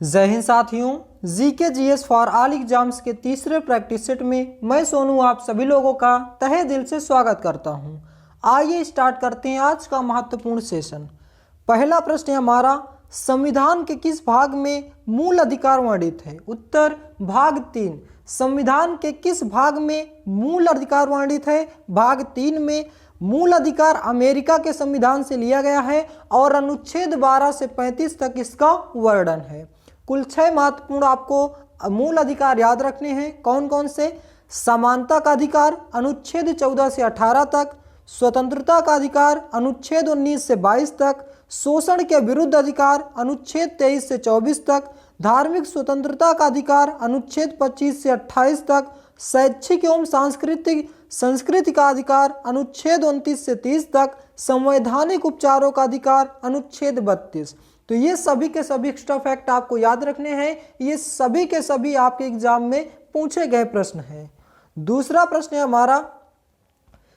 जय हिंद साथियों, GK GS for all exams के तीसरे प्रैक्टिस सेट में मैं सोनू आप सभी लोगों का तहे दिल से स्वागत करता हूं। आइए स्टार्ट करते हैं आज का महत्वपूर्ण सेशन। पहला प्रश्न है हमारा, संविधान के किस भाग में मूल अधिकार वर्णित है? उत्तर भाग 3। संविधान के किस भाग में मूल अधिकार वर्णित है? भाग 3 में मूल अधिकार अमेरिका के संविधान से लिया गया है और अनुच्छेद 12 से 35 तक इसका वर्णन है। कुल 6 महत्वपूर्ण आपको मूल अधिकार याद रखने हैं। कौन कौन से? समानता का अधिकार अनुच्छेद 14 से 18 तक, स्वतंत्रता का अधिकार अनुच्छेद 19 से 22 तक, शोषण के विरुद्ध अधिकार अनुच्छेद 23 से 24 तक, धार्मिक स्वतंत्रता का अधिकार अनुच्छेद 25 से 28 तक, शैक्षिक एवं सांस्कृतिक संस्कृति का अधिकार अनुच्छेद 29 से 30 तक, संवैधानिक उपचारों का अधिकार अनुच्छेद 32। तो ये सभी के सभी एक्स्ट्रा फैक्ट आपको याद रखने हैं। ये सभी के सभी आपके एग्जाम में पूछे गए प्रश्न हैं। दूसरा प्रश्न है हमारा,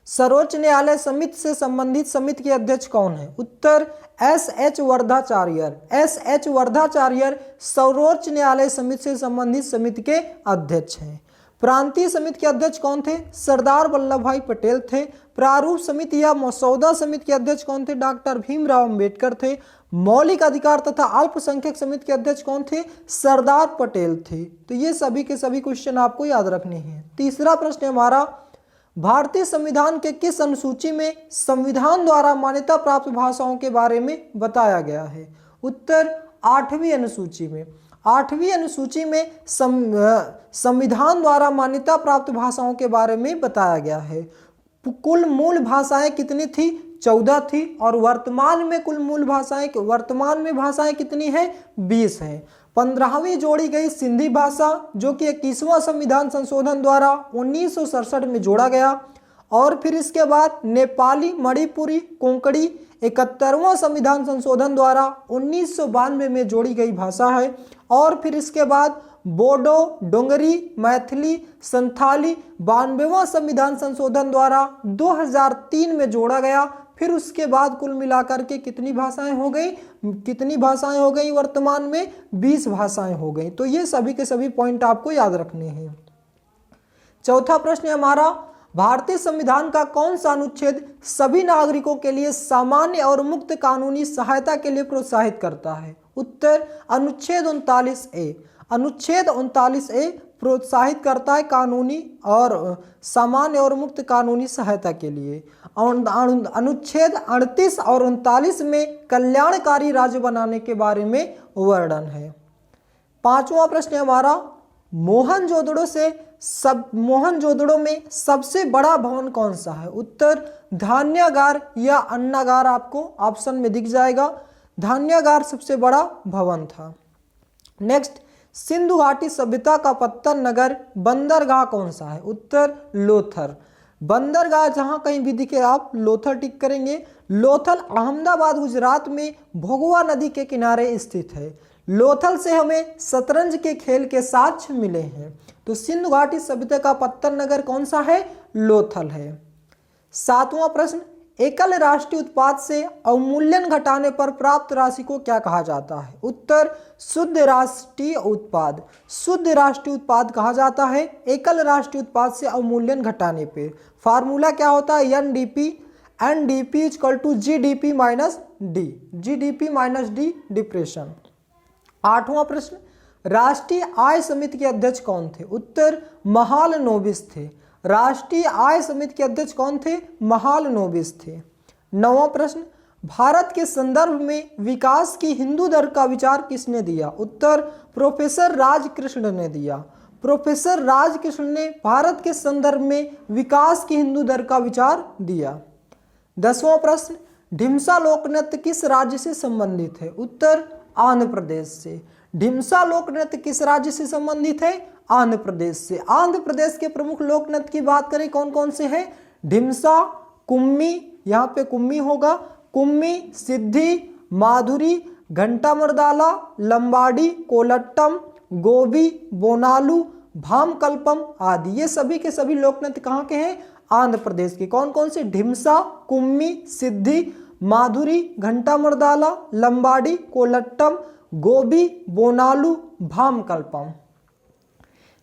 सर्वोच्च न्यायालय समिति से संबंधित समिति के अध्यक्ष कौन है? उत्तर एस.एच. वर्धाचार्य। एस.एच. वर्धाचार्य सर्वोच्च न्यायालय समिति से संबंधित समिति के अध्यक्ष हैं। प्रांतीय समिति के अध्यक्ष कौन थे? सरदार वल्लभ भाई पटेल थे। प्रारूप समिति या मसौदा समिति के अध्यक्ष कौन थे? डॉक्टर भीमराव अंबेडकर थे। मौलिक अधिकार तथा अल्पसंख्यक समिति के अध्यक्ष कौन थे? सरदार पटेल थे। तो ये सभी के सभी क्वेश्चन आपको याद रखने हैं। तीसरा प्रश्न है हमारा, भारतीय संविधान के किस अनुसूची में संविधान द्वारा मान्यता प्राप्त भाषाओं के बारे में बताया गया है? उत्तर 8वीं अनुसूची में। 8वीं अनुसूची में संविधान द्वारा मान्यता प्राप्त भाषाओं के बारे में बताया गया है। कुल मूल भाषाएं कितनी थी? 14 थी। और वर्तमान में कुल मूल भाषाएं भाषाएं कितनी हैं? 20 हैं। 15वीं जोड़ी गई सिंधी भाषा, जो कि 21वां संविधान संशोधन द्वारा 1967 में जोड़ा गया। और फिर इसके बाद नेपाली, मणिपुरी, कोंकणी 71वां संविधान संशोधन द्वारा 1992 में जोड़ी गई भाषा है। और फिर इसके बाद बोडो, डोंगरी, मैथिली, संथाली 92वां संविधान संशोधन द्वारा 2003 में जोड़ा गया। फिर उसके बाद कुल मिलाकर के कितनी भाषाएं हो गई? वर्तमान में 20 भाषाएं हो गई। तो ये सभी के सभी पॉइंट आपको याद रखने हैं। चौथा प्रश्न है हमारा, भारतीय संविधान का कौन सा अनुच्छेद सभी नागरिकों के लिए सामान्य और मुक्त कानूनी सहायता के लिए प्रोत्साहित करता है? उत्तर अनुच्छेद 39A। अनुच्छेद 39A प्रोत्साहित करता है कानूनी और सामान्य और मुक्त कानूनी सहायता के लिए। अनुच्छेद 38 और 39 में कल्याणकारी राज्य बनाने के बारे में वर्णन है। पांचवा प्रश्न है हमारा, मोहनजोदड़ो में सबसे बड़ा भवन कौन सा है? उत्तर धान्यागार या अन्नागार आपको ऑप्शन में दिख जाएगा। धान्यागार सबसे बड़ा भवन था। नेक्स्ट, सिंधु घाटी सभ्यता का पत्तन नगर बंदरगाह कौन सा है? उत्तर लोथल। बंदरगाह जहां कहीं भी दिखे आप लोथल टिक करेंगे। लोथल अहमदाबाद गुजरात में भोगवा नदी के किनारे स्थित है। लोथल से हमें शतरंज के खेल के साक्ष्य मिले हैं। तो सिंधु घाटी सभ्यता का पत्तन नगर कौन सा है? लोथल है। सातवां प्रश्न, एकल राष्ट्रीय उत्पाद से अवमूल्यन घटाने पर प्राप्त राशि को क्या कहा जाता है? उत्तर शुद्ध राष्ट्रीय उत्पाद। शुद्ध राष्ट्रीय उत्पाद कहा जाता है एकल राष्ट्रीय उत्पाद से अवमूल्यन घटाने पे। फार्मूला क्या होता है? NDP = GDP - D। GDP - D depression. आठवां प्रश्न, राष्ट्रीय आय समिति के अध्यक्ष कौन थे? उत्तर महालनोबिस थे। राष्ट्रीय आय समिति के अध्यक्ष कौन थे? महालनोबिस थे। नौवां प्रश्न, भारत के संदर्भ में विकास की हिंदू दर का विचार किसने दिया? उत्तर प्रोफेसर राजकृष्ण ने दिया। प्रोफेसर राजकृष्ण ने भारत के संदर्भ में विकास की हिंदू दर का विचार दिया। 10वां प्रश्न, ढिमसा लोक नृत्य किस राज्य से संबंधित है? उत्तर आंध्र प्रदेश से। ढिमसा लोक नृत्य किस राज्य से संबंधित है? आंध्र प्रदेश से। आंध्र प्रदेश के प्रमुख लोक नृत्य की बात करें कौन कौन से हैं? ढिमसा, कुम्मी, यहाँ पे कुम्मी होगा, कुम्मी, सिद्धि, माधुरी, घंटा मर्दाला, लंबाडी, कोलट्टम, गोबी, बोनालू, भामकल्पम आदि। ये सभी के सभी लोक नृत्य कहाँ के हैं? आंध्र प्रदेश के। कौन कौन से? ढिमसा, कुम्मी, सिद्धि, माधुरी, घंटा मर्दाला, लंबाडी, कोलट्टम, गोबी बोनालू भामकल्पम।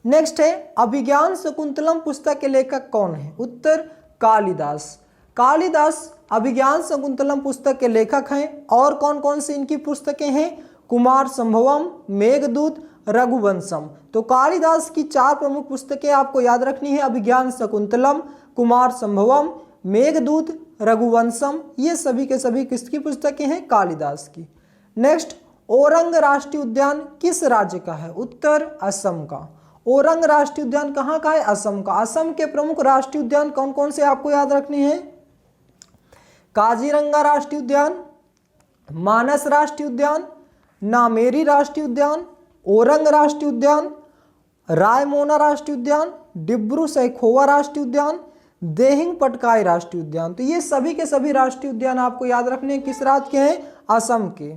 नेक्स्ट है अभिज्ञान शकुंतलम पुस्तक के लेखक कौन है? उत्तर कालिदास। कालिदास अभिज्ञान शकुंतलम पुस्तक के लेखक हैं। और कौन कौन सी इनकी पुस्तकें हैं? कुमार संभवम, मेघदूत, रघुवंशम। तो कालिदास की 4 प्रमुख पुस्तकें आपको याद रखनी है, अभिज्ञान शकुंतलम, कुमार संभवम, मेघदूत, रघुवंशम। ये सभी के सभी किसकी पुस्तकें हैं? कालिदास की। नेक्स्ट, औरंग राष्ट्रीय उद्यान किस राज्य का है? उत्तर असम का। औरंग राष्ट्रीय उद्यान कहाँ का है? असम का। असम के प्रमुख राष्ट्रीय उद्यान कौन कौन से आपको याद रखने हैं? काजीरंगा राष्ट्रीय उद्यान, मानस राष्ट्रीय उद्यान, नामेरी राष्ट्रीय उद्यान, औरंग राष्ट्रीय उद्यान, रायमोना राष्ट्रीय उद्यान, डिब्रू सैखोवा राष्ट्रीय उद्यान, देहिंग पटकाई राष्ट्रीय उद्यान। तो ये सभी के सभी राष्ट्रीय उद्यान आपको याद रखने हैं, किस राज्य के हैं? असम के।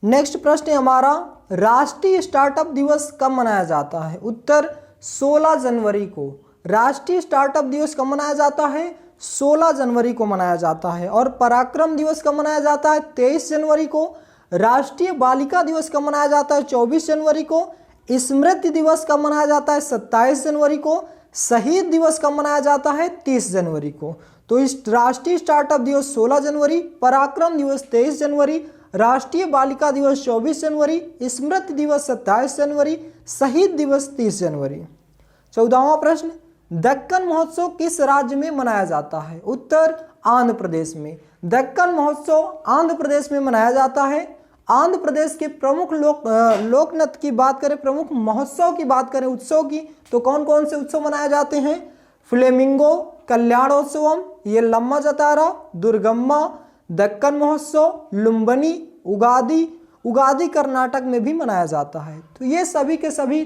नेक्स्ट प्रश्न है हमारा, राष्ट्रीय स्टार्टअप दिवस कब मनाया जाता है? उत्तर 16 जनवरी को। राष्ट्रीय स्टार्टअप दिवस कब मनाया जाता है? 16 जनवरी को मनाया जाता है। और पराक्रम दिवस कब मनाया जाता है? 23 जनवरी को। राष्ट्रीय बालिका दिवस कब मनाया जाता है? 24 जनवरी को। स्मृति दिवस कब मनाया जाता है? 27 जनवरी को। शहीद दिवस कब मनाया जाता है? 30 जनवरी को। तो इस राष्ट्रीय स्टार्टअप दिवस 16 जनवरी, पराक्रम दिवस 23 जनवरी, राष्ट्रीय बालिका दिवस 24 जनवरी, स्मृति दिवस 27 जनवरी, शहीद दिवस 30 जनवरी। 14वां प्रश्न, दक्कन महोत्सव किस राज्य में मनाया जाता है? उत्तर आंध्र प्रदेश में। दक्कन महोत्सव आंध्र प्रदेश में मनाया जाता है। आंध्र प्रदेश के प्रमुख लोक नृत्य की बात करें, प्रमुख महोत्सव की बात करें, उत्सव की, तो कौन कौन से उत्सव मनाए जाते हैं? फ्लेमिंगो, कल्याणोत्सवम, ये लम्मा जतारा, दुर्गम्मा, दक्कन महोत्सव, लुम्बनी, उगादी। उगादी कर्नाटक में भी मनाया जाता है। तो ये सभी के सभी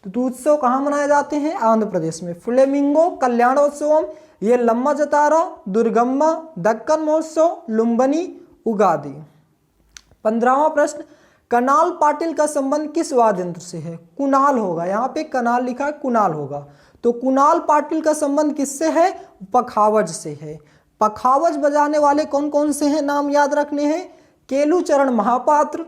उत्सव कहाँ मनाए जाते हैं? आंध्र प्रदेश में। फ्लेमिंगो, कल्याणोत्सवम, ये लम्मा जतारा, दुर्गम्मा, दक्कन महोत्सव, लुम्बनी, उगादी। 15वां प्रश्न, कनाल पाटिल का संबंध किस वाद्य यंत्र से है? कुणाल होगा, यहाँ पे कनाल लिखा है, कुणाल होगा। तो कुणाल पाटिल का संबंध किससे है? पखावज से है। पखावज बजाने वाले कौन कौन से हैं? नाम याद रखने हैं, केलुचरण महापात्र,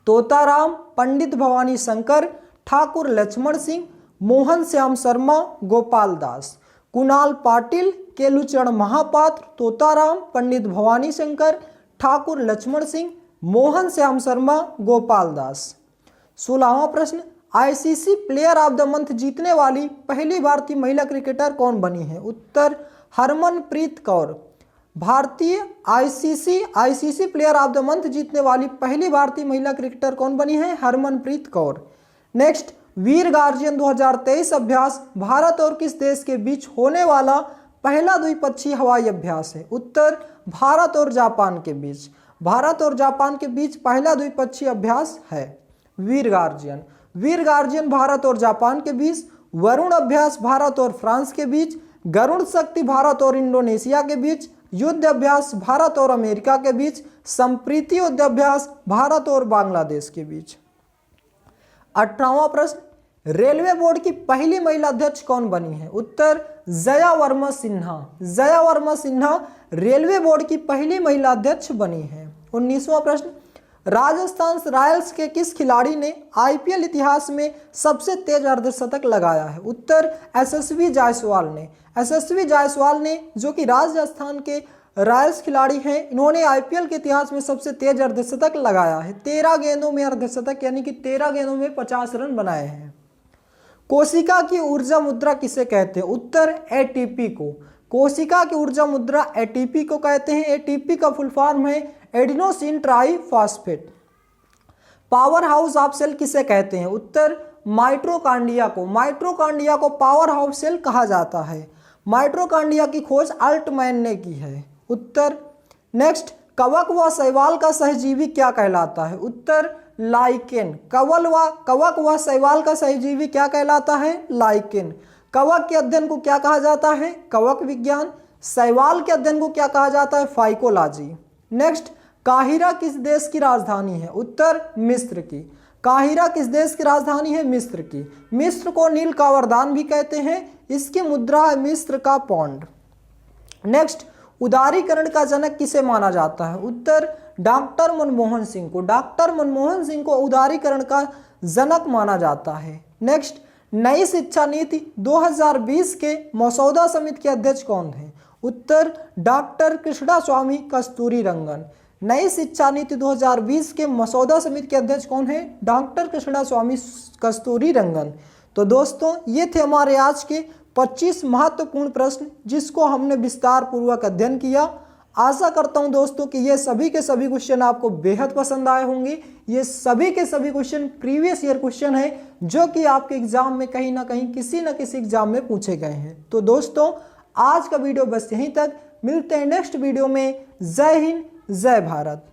तोताराम, पंडित भवानी शंकर, ठाकुर लक्ष्मण सिंह, मोहन श्याम शर्मा, गोपाल दास। कुणाल पाटिल, केलुचरण महापात्र, तोताराम, पंडित भवानी शंकर, ठाकुर लक्ष्मण सिंह, मोहन श्याम शर्मा, गोपाल दास। 16वां प्रश्न, ICC player of the month जीतने वाली पहली भारतीय महिला क्रिकेटर कौन बनी है? उत्तर हरमनप्रीत कौर। भारतीय ICC player of the month जीतने वाली पहली भारतीय महिला क्रिकेटर कौन बनी है? हरमनप्रीत कौर। नेक्स्ट, वीर गार्जियन 2023 अभ्यास भारत और किस देश के बीच होने वाला पहला द्विपक्षीय हवाई अभ्यास है? उत्तर भारत और जापान के बीच। भारत और जापान के बीच पहला द्विपक्षीय अभ्यास है वीर गार्जियन। वीर गार्जियन भारत और जापान के बीच, वरुण अभ्यास भारत और फ्रांस के बीच, गरुड़ शक्ति भारत और इंडोनेशिया के बीच, युद्ध अभ्यास भारत और अमेरिका के बीच, संप्रीति युद्ध अभ्यास भारत और बांग्लादेश के बीच। 18वां प्रश्न, रेलवे बोर्ड की पहली महिला अध्यक्ष कौन बनी है? उत्तर जया वर्मा सिन्हा। जया वर्मा सिन्हा रेलवे बोर्ड की पहली महिला अध्यक्ष बनी है। 19वां प्रश्न, राजस्थान रॉयल्स के किस खिलाड़ी ने आईपीएल इतिहास में सबसे तेज अर्धशतक लगाया है? उत्तर यशस्वी जायसवाल ने। यशस्वी जायसवाल ने, जो कि राजस्थान के रॉयल्स खिलाड़ी हैं, इन्होंने आईपीएल के इतिहास में सबसे तेज अर्धशतक लगाया है। 13 गेंदों में अर्धशतक, यानी कि 13 गेंदों में 50 रन बनाए हैं। कोशिका की ऊर्जा मुद्रा किसे कहते हैं? उत्तर एटीपी को। कोशिका की ऊर्जा मुद्रा एटीपी को कहते हैं। एटीपी का फुल फॉर्म है adenosine triphosphate. Power house of cell किसे कहते हैं? उत्तर माइटोकांड्रिया को। माइटोकांड्रिया को पावर हाउस सेल कहा जाता है। माइटोकांड्रिया की खोज अल्टमैन ने की है। उत्तर। नेक्स्ट, कवक व शैवाल का सहजीवी क्या कहलाता है? उत्तर लाइकेन। कवक व शैवाल का सहजीवी क्या कहलाता है? लाइकेन। कवक के अध्ययन को क्या कहा जाता है? कवक विज्ञान। शैवाल के अध्ययन को क्या कहा जाता है? फाइकोलॉजी। नेक्स्ट, काहिरा किस देश की राजधानी है? उत्तर मिस्र की। काहिरा किस देश की राजधानी है? मिस्र की। मिस्र को नील का वरदान भी कहते हैं। इसकी मुद्रा है मिस्र का पौंड। नेक्स्ट, उदारीकरण का जनक किसे माना जाता है? उत्तर डॉक्टर मनमोहन सिंह को। डॉक्टर मनमोहन सिंह को उदारीकरण का जनक माना जाता है। नेक्स्ट, नई शिक्षा नीति 2020 के मसौदा समिति के अध्यक्ष कौन थे? उत्तर डॉक्टर कृष्णास्वामी कस्तूरीरंगन। नई शिक्षा नीति 2020 के मसौदा समिति के अध्यक्ष कौन है? डॉक्टर कृष्णास्वामी कस्तूरीरंगन। तो दोस्तों ये थे हमारे आज के 25 महत्वपूर्ण प्रश्न जिसको हमने विस्तार पूर्वक अध्ययन किया। आशा करता हूं दोस्तों कि ये सभी के सभी क्वेश्चन आपको बेहद पसंद आए होंगे। ये सभी के सभी क्वेश्चन प्रीवियस ईयर क्वेश्चन है जो कि आपके एग्जाम में कहीं ना कहीं किसी न किसी एग्जाम में पूछे गए हैं। तो दोस्तों आज का वीडियो बस यहीं तक, मिलते हैं नेक्स्ट वीडियो में। जय हिंद, जय भारत।